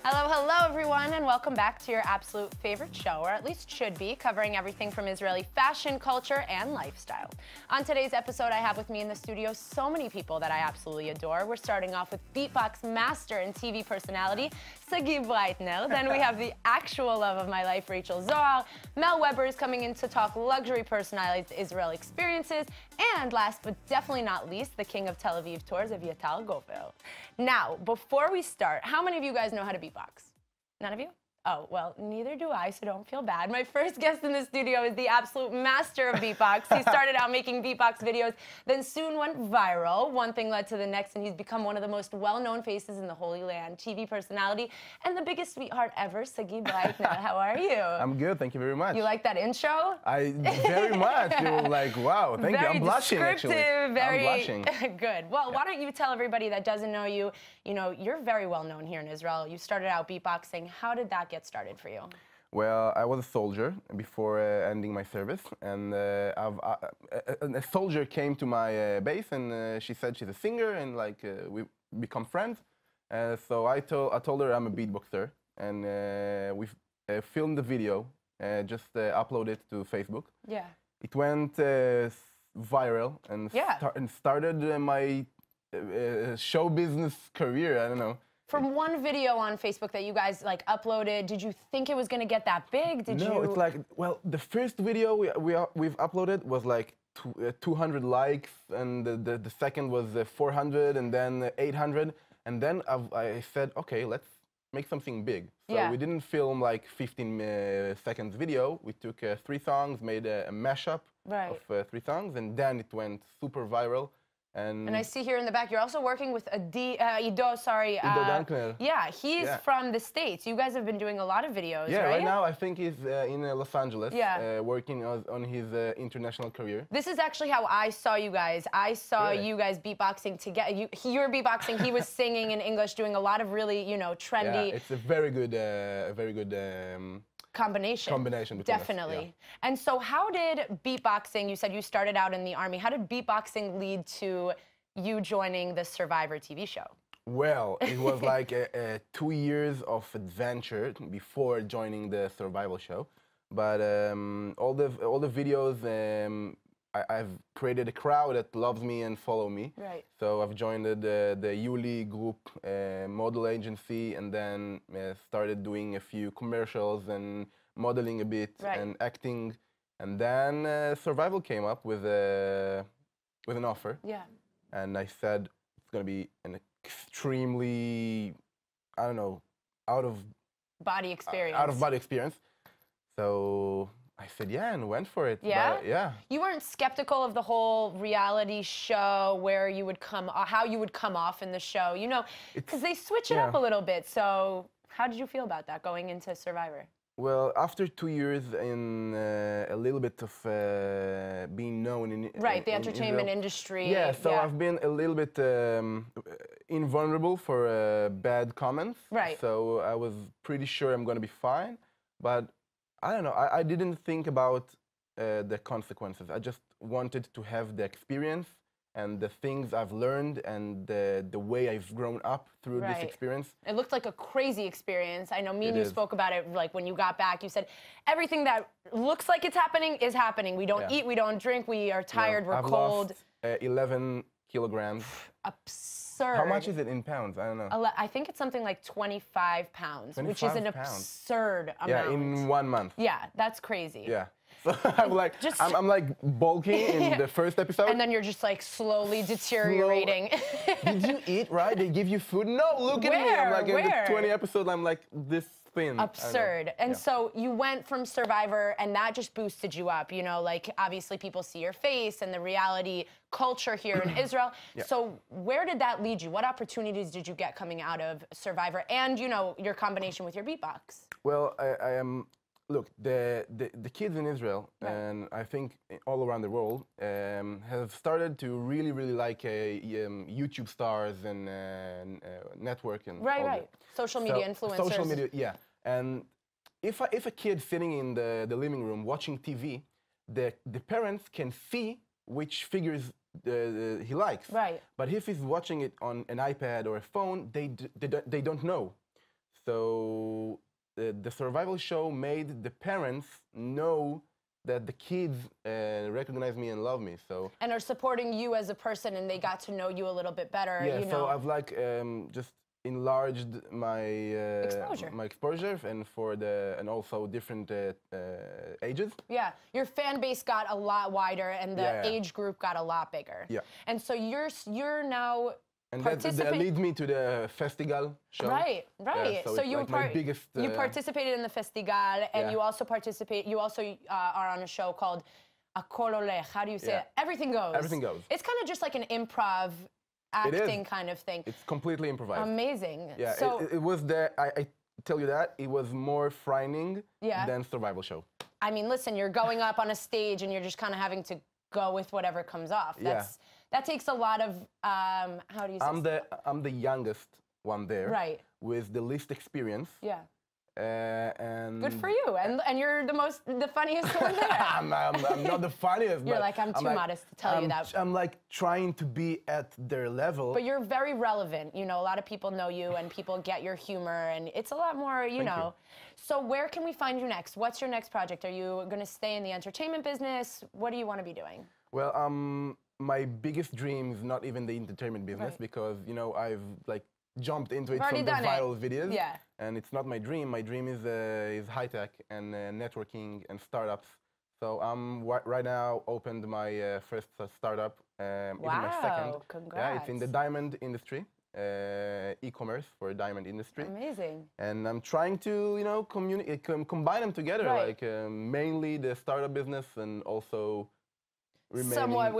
Hello, hello everyone, and welcome back to your absolute favorite show, or at least should be, covering everything from Israeli fashion, culture, and lifestyle. On today's episode, I have with me in the studio so many people that I absolutely adore. We're starting off with Beatbox Master and TV personality, Sagi Breitner. Then we have the actual love of my life, Rachel Zohar. Mel Webber is coming in to talk luxury personalities, Israel experiences, and last but definitely not least, the king of Tel Aviv Tours, Tel Aviv. Now, before we start, how many of you guys know how to beatbox? None of you? Oh, well, neither do I, so don't feel bad. My first guest in the studio is the absolute master of beatbox. He started out making beatbox videos, then soon went viral. One thing led to the next, and he's become one of the most well-known faces in the Holy Land, TV personality, and the biggest sweetheart ever, Sagi Breitner. How are you? I'm good, thank you very much. You like that intro? Very much. You were like, wow, thank you. I'm blushing, actually. Very I'm blushing. Good. Well, why don't you tell everybody that doesn't know you, you're very well known here in Israel. You started out beatboxing. How did that get started for you? Well, I was a soldier before ending my service, and a soldier came to my base, and she said she's a singer, and like we become friends. So I told her I'm a beatboxer, and we filmed the video, just uploaded it to Facebook. Yeah. It went viral and started my show business career. I don't know. From one video on Facebook that you guys like uploaded, did you think it was going to get that big? No, it's like, well, the first video we've uploaded was like 200 likes, and the second was 400, and then 800, and then I said, okay, let's make something big. So we didn't film like 15 seconds video. We took 3 songs, made a mashup of 3 songs, and then it went super viral. And I see here in the back, you're also working with Ido Dankner. Yeah, he's from the States. You guys have been doing a lot of videos, right? Right now I think he's in Los Angeles, working on his international career. This is actually how I saw you guys. I saw you guys beatboxing together. You were beatboxing, he was singing in English, doing a lot of really, trendy. Yeah, it's a very good, combination definitely. Us, yeah. And so how did beatboxing, you said you started out in the army, how did beatboxing lead to you joining the Survivor TV show? Well, it was like 2 years of adventure before joining the survival show, but all the videos, I've created a crowd that loves me and follow me. Right. So I've joined the Yuli group model agency, and then started doing a few commercials and modeling a bit and acting. And then Survival came up with an offer. Yeah. And I said it's going to be an extremely, I don't know, out of body experience. So I said yeah and went for it. Yeah? Yeah. You weren't skeptical of the whole reality show where you would how you would come off in the show, because they switch it up a little bit. So how did you feel about that going into Survivor? Well, after 2 years in a little bit of being known in the entertainment industry. Yeah, so I've been a little bit invulnerable for bad comments. Right. So I was pretty sure I'm going to be fine, but I don't know, I didn't think about the consequences. I just wanted to have the experience and the things I've learned and the way I've grown up through this experience. It looked like a crazy experience. I know me and you spoke about it, like when you got back, you said, everything that looks like it's happening is happening. We don't eat, we don't drink, we are tired, we're cold. I've lost 11 kilograms. Absurd. How much is it in pounds? I don't know. I think it's something like 25 pounds, which is an absurd amount. Yeah, in 1 month. Yeah, that's crazy. Yeah. So I'm like, I'm like bulking in the first episode. And then you're just like slowly deteriorating. Did you eat, right? They give you food? No, look at me. I'm like, in the 20 episode, I'm like this thin. Absurd. And so you went from Survivor, and that just boosted you up, like obviously people see your face and the reality culture here in Israel. So where did that lead you? What opportunities did you get coming out of Survivor and, your combination with your beatbox? Well, I am... Look, the kids in Israel, and I think all around the world, have started to really like YouTube stars and network and Social media influencers. Social media, yeah. And if a kid sitting in the living room watching TV, the parents can see which figures he likes. Right. But if he's watching it on an iPad or a phone, they don't know. So the survival show made the parents know that the kids recognize me and love me. So and are supporting you as a person, and they got to know you a little bit better. yeah, you know. so I've like just enlarged my exposure and also different ages. Yeah, your fan base got a lot wider, and the age group got a lot bigger. Yeah. And so you're now. And that leads me to the festival show. Right. Yeah, so you like my biggest. You participated in the festival, and you also participate. You also are on a show called Akol Olech. How do you say it? Everything goes. Everything goes. It's kind of just like an improv acting kind of thing. It's completely improvised. Amazing. Yeah. So it was I tell you that it was more frightening than survival show. I mean, listen, you're going up on a stage, and you're just kind of having to go with whatever comes off. That takes a lot of, how do you say? I'm the youngest one there. Right. With the least experience. Yeah. And good for you. And you're the funniest one there. I'm not the funniest. You're like, I'm too modest to tell you that. I'm like trying to be at their level. But you're very relevant. You know, a lot of people know you, and people get your humor, and it's a lot more, you know. So where can we find you next? What's your next project? Are you going to stay in the entertainment business? What do you want to be doing? Well, my biggest dream is not even the entertainment business because, you know, I've like jumped into it from the viral videos. Yeah. And it's not my dream. My dream is high tech and networking and startups. So I'm right now opened my first startup. Even my second. Congrats. Yeah, it's in the diamond industry, e-commerce for diamond industry. Amazing. And I'm trying to, you know, combine them together, like mainly the startup business and also somewhat,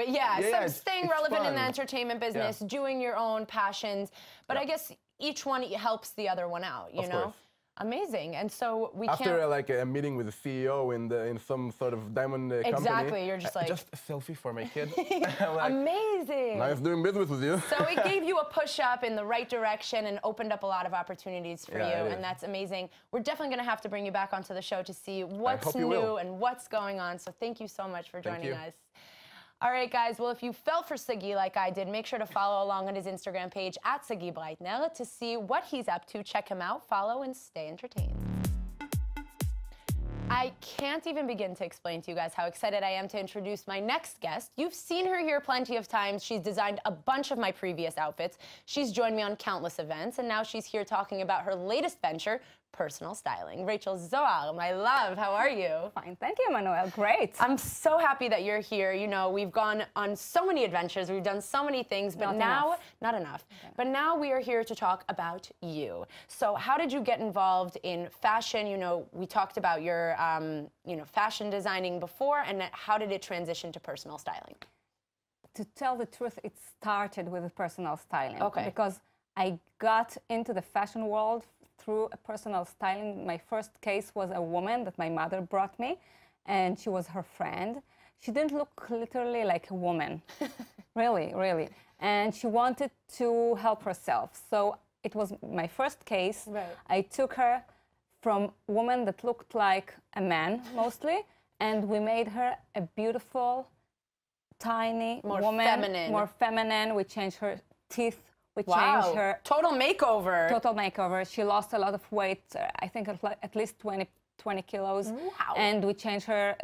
staying relevant in the entertainment business, doing your own passions. But I guess each one helps the other one out, you know? Amazing. And so we after like a meeting with the CEO in some sort of diamond company. Exactly, you're just like... Just a selfie for my kid. Like, amazing. Nice doing business with you. So it gave you a push-up in the right direction and opened up a lot of opportunities for you, and that's amazing. We're definitely going to have to bring you back onto the show to see what's new and what's going on. So thank you so much for joining us. All right, guys. Well, if you fell for Sagi like I did, make sure to follow along on his Instagram page @SagiBreitner to see what he's up to. Check him out, follow, and stay entertained. I can't even begin to explain to you guys how excited I am to introduce my next guest. You've seen her here plenty of times. She's designed a bunch of my previous outfits. She's joined me on countless events, and now she's here talking about her latest venture, personal styling. Rachel Zohar, my love, how are you? Fine, thank you, Manuel. Great. I'm so happy that you're here. You know, we've gone on so many adventures, we've done so many things, but not enough. But now we are here to talk about you. So how did you get involved in fashion? You know, we talked about your, you know, fashion designing before, and how did it transition to personal styling? To tell the truth, it started with personal styling. Okay. Because I got into the fashion world through a personal styling. My first case was a woman that my mother brought me, and she was her friend. She didn't look literally like a woman, really, really. And she wanted to help herself. So it was my first case. Right. I took her from a woman that looked like a man, mostly, and we made her a beautiful, tiny woman. More feminine. We changed her teeth. We changed her. Total makeover. Total makeover. She lost a lot of weight, I think at least 20 kilos. Wow. And we changed her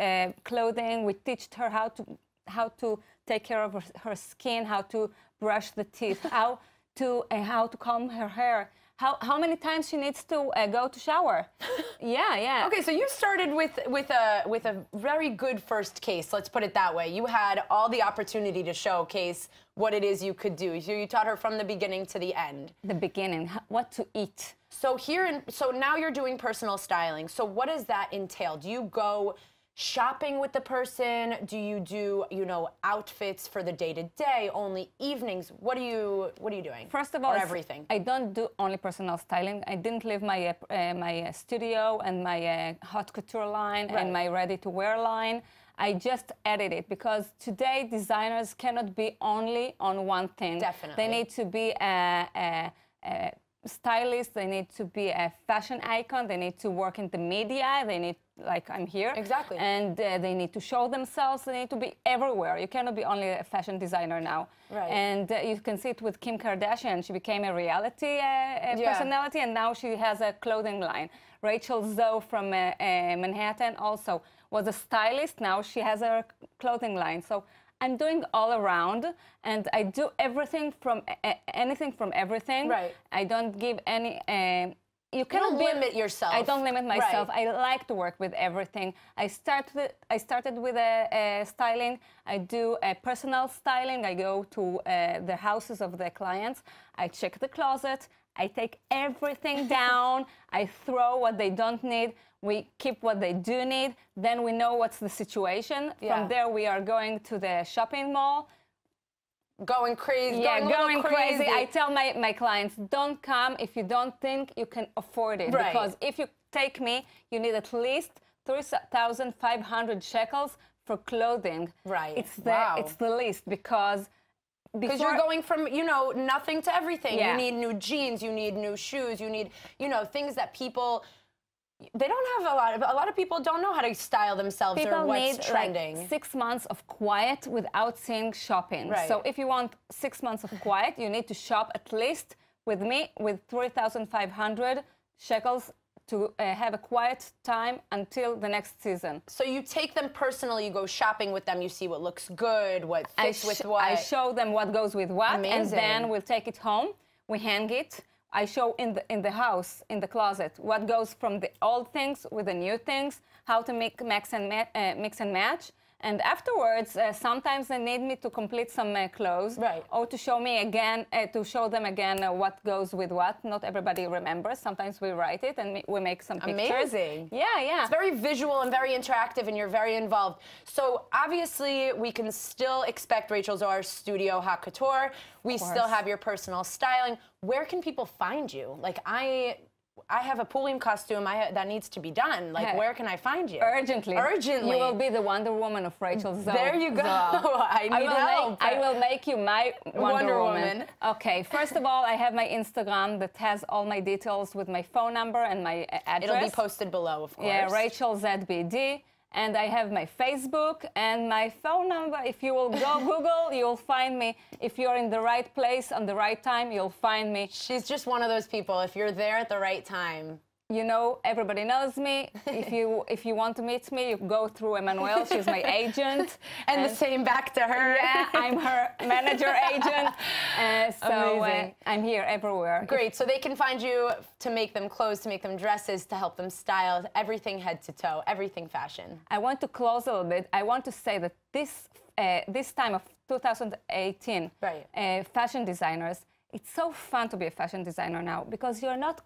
clothing. We taught her how to take care of her skin, how to brush the teeth, how to comb her hair. How many times she needs to go to shower. Yeah. Okay, so you started with a very good first case, let's put it that way. You had all the opportunity to showcase what it is you could do. So you taught her from the beginning to the end. The beginning, what to eat. So so now you're doing personal styling. So what does that entail? Do you go shopping with the person? Do you do, you know, outfits for the day-to-day, only evenings? What are you doing? First of all, or everything? I don't do only personal styling. I didn't leave my my studio and my haute couture line and my ready-to-wear line. I just added it because today designers cannot be only on one thing. Definitely. They need to be stylists, they need to be a fashion icon, they need to work in the media, they need, like I'm here. Exactly. And they need to show themselves, they need to be everywhere. You cannot be only a fashion designer now. Right. And you can see it with Kim Kardashian. She became a reality personality, and now she has a clothing line. Rachel Zoe from Manhattan also was a stylist. Now she has her clothing line. So I'm doing all around, and I do everything from anything from everything. Right. I don't give any. You cannot limit yourself. I don't limit myself. Right. I like to work with everything. I started with styling. I do personal styling. I go to the houses of the clients. I check the closet. I take everything down. I throw what they don't need. We keep what they do need. Then we know what's the situation. Yeah. From there, we are going to the shopping mall. Going crazy. Yeah, going crazy. I tell my clients, don't come if you don't think you can afford it. Right. Because if you take me, you need at least 3,500 shekels for clothing. Right. It's the least because you're going from, you know, nothing to everything. Yeah. You need new jeans, you need new shoes, you need, you know, things that people, they don't have a lot of people don't know how to style themselves people or what's need trending. Like 6 months of quiet without seeing shopping. Right. So if you want 6 months of quiet, you need to shop at least with me with 3,500 shekels to have a quiet time until the next season. So you take them personally, you go shopping with them, you see what looks good, what fits with what. I show them what goes with what. Amazing. And then we'll take it home, we hang it. I show in the house, in the closet, what goes from the old things with the new things, how to mix and match. And afterwards, sometimes they need me to complete some clothes, right, or to show me again, to show them again what goes with what. Not everybody remembers. Sometimes we write it and we make some pictures. Amazing. Yeah, yeah. It's very visual and very interactive, and you're very involved. So obviously, we can still expect Rachel Zohar's studio Haute Couture. We still have your personal styling. Where can people find you? Like I have a Purim costume that needs to be done. Like, where can I find you? Urgently. Urgently. You will be the Wonder Woman of Rachel Zoe. There you go. I need help. I will make you my Wonder Woman. Okay, first of all, I have my Instagram that has all my details with my phone number and my address. It'll be posted below, of course. Yeah, Rachel ZBD. And I have my Facebook and my phone number. If you will go Google, you'll find me. If you're in the right place on the right time, you'll find me. She's just one of those people. If you're there at the right time. You know, everybody knows me. If you want to meet me, you go through Emmanuel. She's my agent. and the same back to her. Yeah, I'm her manager agent. So I'm here everywhere. Great. So they can find you to make them clothes, to make them dresses, to help them style, everything head to toe, everything fashion. I want to close a little bit. I want to say that this time of 2018, fashion designers, it's so fun to be a fashion designer now because you're not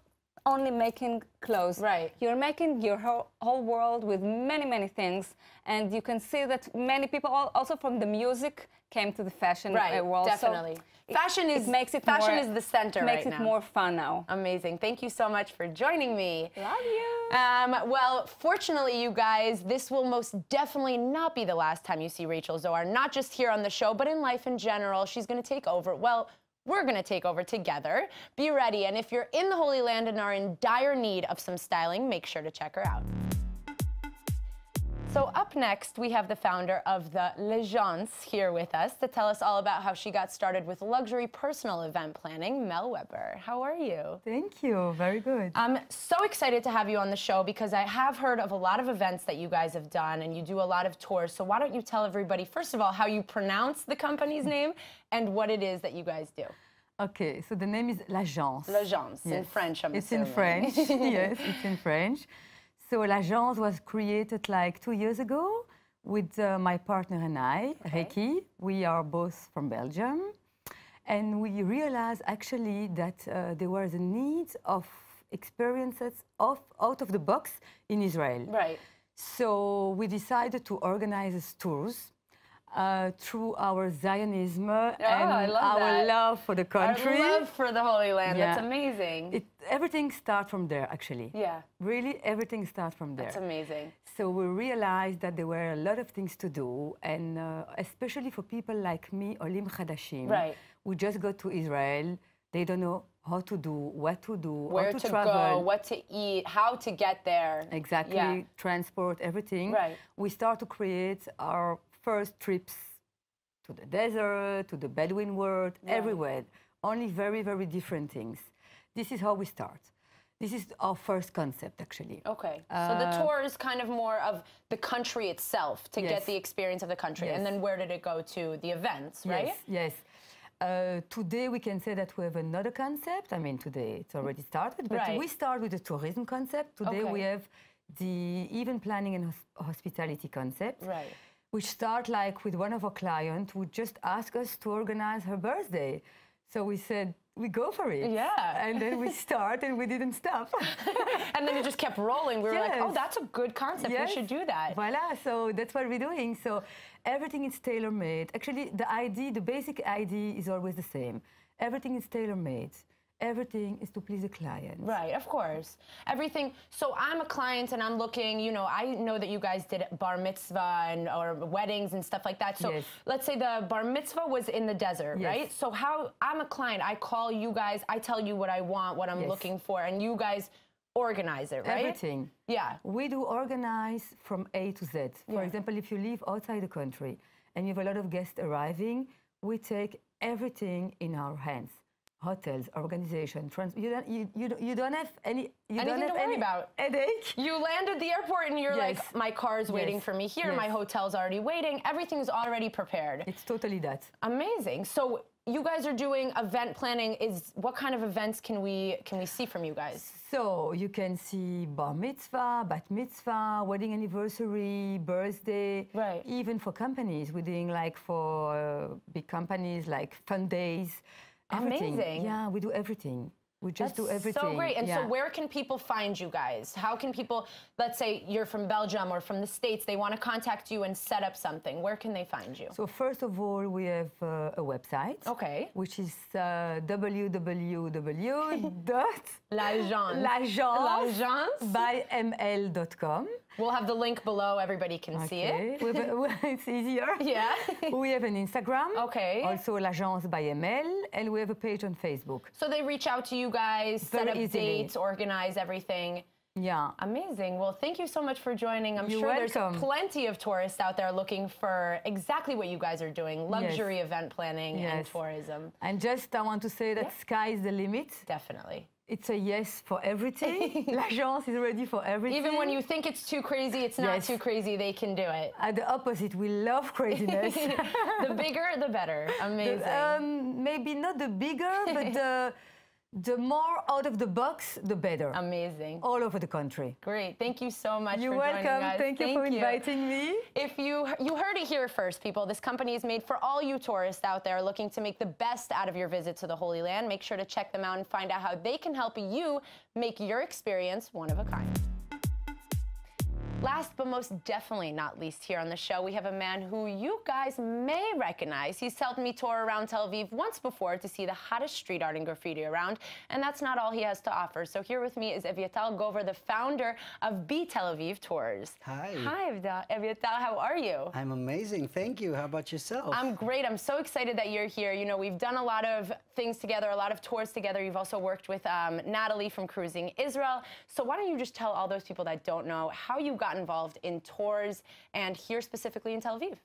only making clothes. Right. You're making your whole world with many, many things. And you can see that many people, also from the music, came to the fashion world. Definitely. So fashion is the center makes right it now. more fun now. Amazing. Thank you so much for joining me. Love you. Well, fortunately, you guys, this will most definitely not be the last time you see Rachel Zohar, not just here on the show, but in life in general. She's going to take over. Well, we're going to take over together. Be ready. And if you're in the Holy Land and are in dire need of some styling, make sure to check her out. So up next, we have the founder of the L'Agence here with us to tell us all about how she got started with luxury personal event planning, Mel Webber. How are you? Thank you. Very good. I'm so excited to have you on the show because I have heard of a lot of events that you guys have done and you do a lot of tours. So why don't you tell everybody, first of all, how you pronounce the company's name and what it is that you guys do? Okay, so the name is L'Agence. L'Agence, yes. In French, I'm assuming. It's in French, yes, it's in French. So L'Agence was created like 2 years ago with my partner and I, Reiki. We are both from Belgium. And we realized actually that there was a need of experiences out of the box in Israel. Right. So we decided to organize tours through our Zionism and our love for the country. Our love for the Holy Land. Yeah. That's amazing. Everything starts from there, actually. Yeah. Really, everything starts from there. That's amazing. So we realized that there were a lot of things to do, and especially for people like me, Olim Chadashim, right. who just got to Israel. They don't know how to do, what to do, where how to travel. go, what to eat, how to get there. Exactly, Yeah. transport, everything. Right. We start to create our first trips to the desert, to the Bedouin world, everywhere. Only very, very different things. This is how we start. This is our first concept, actually. Okay. So the tour is kind of more of the country itself to get the experience of the country. And then where did it go to? The events, right? Yes. Today we can say that we have another concept. I mean, today it's already started, but we start with the tourism concept. Today we have the event planning and hospitality concept, which start like with one of our clients who just asked us to organize her birthday. So we said, we go for it. Yeah. And then we start and we didn't stop. And then it just kept rolling. We were like, oh, that's a good concept. We should do that. Voila. So that's what we're doing. So everything is tailor-made. Actually, the basic idea is always the same. Everything is tailor-made. Everything is to please the client. Right, of course. Everything. So I'm a client and I'm looking, you know, I know that you guys did bar mitzvah and or weddings and stuff like that. So let's say the bar mitzvah was in the desert, right? So how I'm a client, I call you guys, I tell you what I want, what I'm looking for, and you guys organize it, right? Everything. Yeah. We do organize from A to Z. For example, if you live outside the country and you have a lot of guests arriving, we take everything in our hands. Hotels, organization, you don't have any anything to worry about. Headache. You land at the airport and you're like, my car's waiting for me here, my hotel's already waiting, everything's already prepared. It's totally that. Amazing. So you guys are doing event planning. What kind of events can we see from you guys? So you can see bar mitzvah, bat mitzvah, wedding anniversary, birthday. Right. Even for companies, we're doing like for big companies like fun days. Everything. Amazing. Yeah, we do everything. We just do everything. So great. And so where can people find you guys? How can people, let's say you're from Belgium or from the States, they want to contact you and set up something. Where can they find you? So first of all, we have a website. Okay. Which is www.l'agence.ml.com. We'll have the link below. Everybody can see it. It's easier. Yeah. We have an Instagram. Okay. Also l'agence by ML. And we have a page on Facebook. So they reach out to you guys, set up dates, organize everything. Yeah. Amazing. Well, thank you so much for joining. I'm sure welcome. There's plenty of tourists out there looking for exactly what you guys are doing, luxury event planning and tourism. And just I want to say that sky is the limit. Definitely. It's a yes for everything. L'agence is ready for everything. Even when you think it's too crazy, it's not too crazy, they can do it. At the opposite, we love craziness. The bigger, the better. Amazing. Maybe not the bigger, but the more out of the box, the better. Amazing. All over the country. Great. Thank you so much You're for joining welcome. us. Thank you for inviting me. If you heard it here first, people, this company is made for all you tourists out there looking to make the best out of your visit to the Holy Land. Make sure to check them out and find out how they can help you make your experience one of a kind. Last but most definitely not least here on the show, we have a man who you guys may recognize. He's helped me tour around Tel Aviv once before to see the hottest street art and graffiti around, and that's not all he has to offer. So here with me is Aviatal Gover, the founder of Tel Aviv Tours. Hi. Hi, Aviatal. How are you? I'm amazing. Thank you. How about yourself? I'm great. I'm so excited that you're here. You know, we've done a lot of things together, a lot of tours together. You've also worked with Natalie from Cruising Israel. So why don't you just tell all those people that don't know how you got involved in tours and here specifically in Tel Aviv?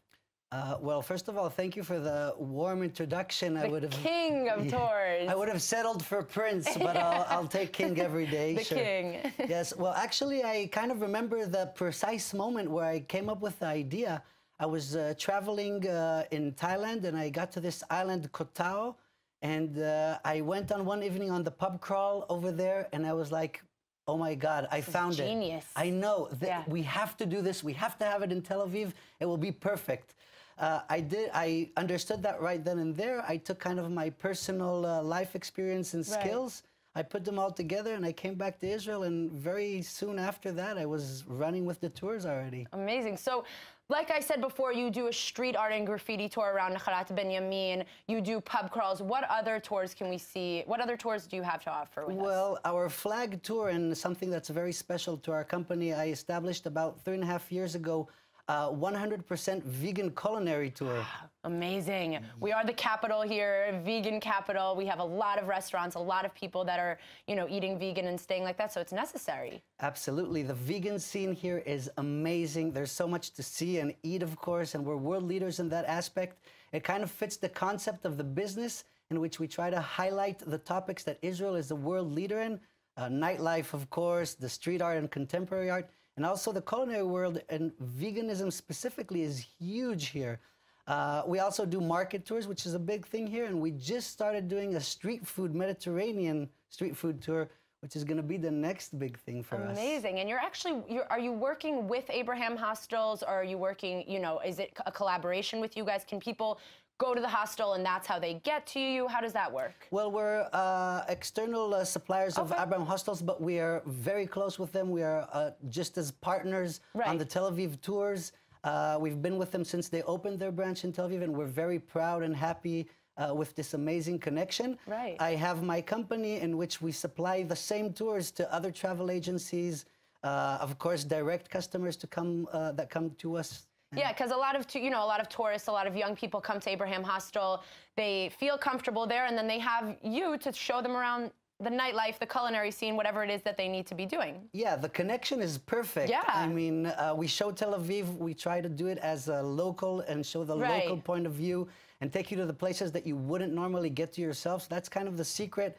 Well, first of all, thank you for the warm introduction. The king of tours. I would have settled for Prince, but I'll take king every day. The king. Yes. Well, actually, I kind of remember the precise moment where I came up with the idea. I was traveling in Thailand, and I got to this island, Koh Tao, and I went on one evening on the pub crawl over there, and I was like, oh my God, I found it. Genius. I know that we have to do this. We have to have it in Tel Aviv. It will be perfect. I understood that right then and there. I took kind of my personal life experience and skills. I put them all together and I came back to Israel, and very soon after that, I was running with the tours already. Amazing. So, like I said before, you do a street art and graffiti tour around Nachalat Benjamin. You do pub crawls. What other tours can we see? What other tours do you have to offer with us? Well, our flag tour, and something that's very special to our company, I established about 3.5 years ago, 100% vegan culinary tour. Amazing. We are the capital here, vegan capital. We have a lot of restaurants, a lot of people that are, eating vegan and staying like that, so it's necessary. Absolutely. The vegan scene here is amazing. There's so much to see and eat, of course, and we're world leaders in that aspect. It kind of fits the concept of the business in which we try to highlight the topics that Israel is the world leader in. Nightlife, of course, the street art and contemporary art, and also the culinary world, and veganism specifically is huge here. We also do market tours, which is a big thing here, and we just started doing a Mediterranean street food tour, which is going to be the next big thing for us. Amazing. And are you working with Abraham Hostels, or are you working, is it a collaboration with you guys? Can people go to the hostel and that's how they get to you? How does that work? Well, we're external suppliers of Abraham Hostels, but we are very close with them. We are just as partners on the Tel Aviv Tours. We've been with them since they opened their branch in Tel Aviv, and we're very proud and happy with this amazing connection. Right. I have my company in which we supply the same tours to other travel agencies, of course, direct customers to come that come to us. Yeah, because a lot of tourists, a lot of young people come to Abraham Hostel. They feel comfortable there, and then they have you to show them around the nightlife, the culinary scene, whatever it is that they need to be doing. Yeah, the connection is perfect. Yeah. I mean, we show Tel Aviv, we try to do it as a local and show the local point of view and take you to the places that you wouldn't normally get to yourself. So that's kind of the secret.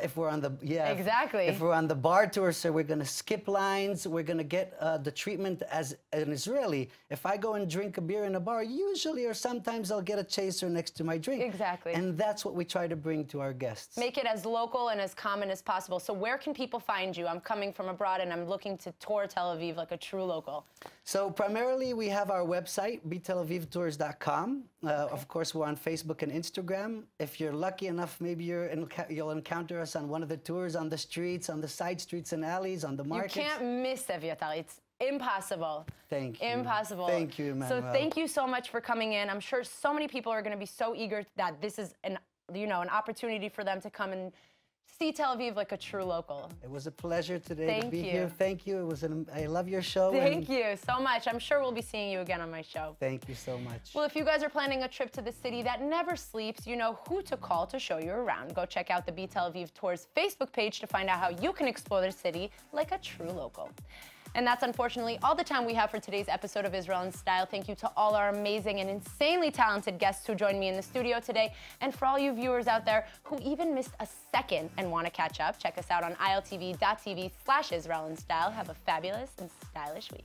If we're on the if we're on the bar tour, so we're gonna skip lines. We're gonna get the treatment as an Israeli. If I go and drink a beer in a bar, usually or sometimes I'll get a chaser next to my drink. Exactly. And that's what we try to bring to our guests. Make it as local and as common as possible. So where can people find you? I'm coming from abroad and I'm looking to tour Tel Aviv like a true local. So primarily we have our website, betelavivtours.com. Of course, we're on Facebook and Instagram. If you're lucky enough, maybe you'll encounter us on one of the tours, on the streets, on the side streets and alleys, on the markets. You can't miss Evyatar. It's impossible. Thank you. Impossible. Thank you, Emmanuel. So thank you so much for coming in. I'm sure so many people are going to be so eager that this is an opportunity for them to come and see Tel Aviv like a true local. It was a pleasure today to be here. Thank you. I love your show. Thank you so much. I'm sure we'll be seeing you again on my show. Thank you so much. Well, if you guys are planning a trip to the city that never sleeps, you know who to call to show you around. Go check out the Be Tel Aviv Tours Facebook page to find out how you can explore the city like a true local. And that's unfortunately all the time we have for today's episode of Israel in Style. Thank you to all our amazing and insanely talented guests who joined me in the studio today. And for all you viewers out there who even missed a second and want to catch up, check us out on iltv.tv/Israel in Style. Have a fabulous and stylish week.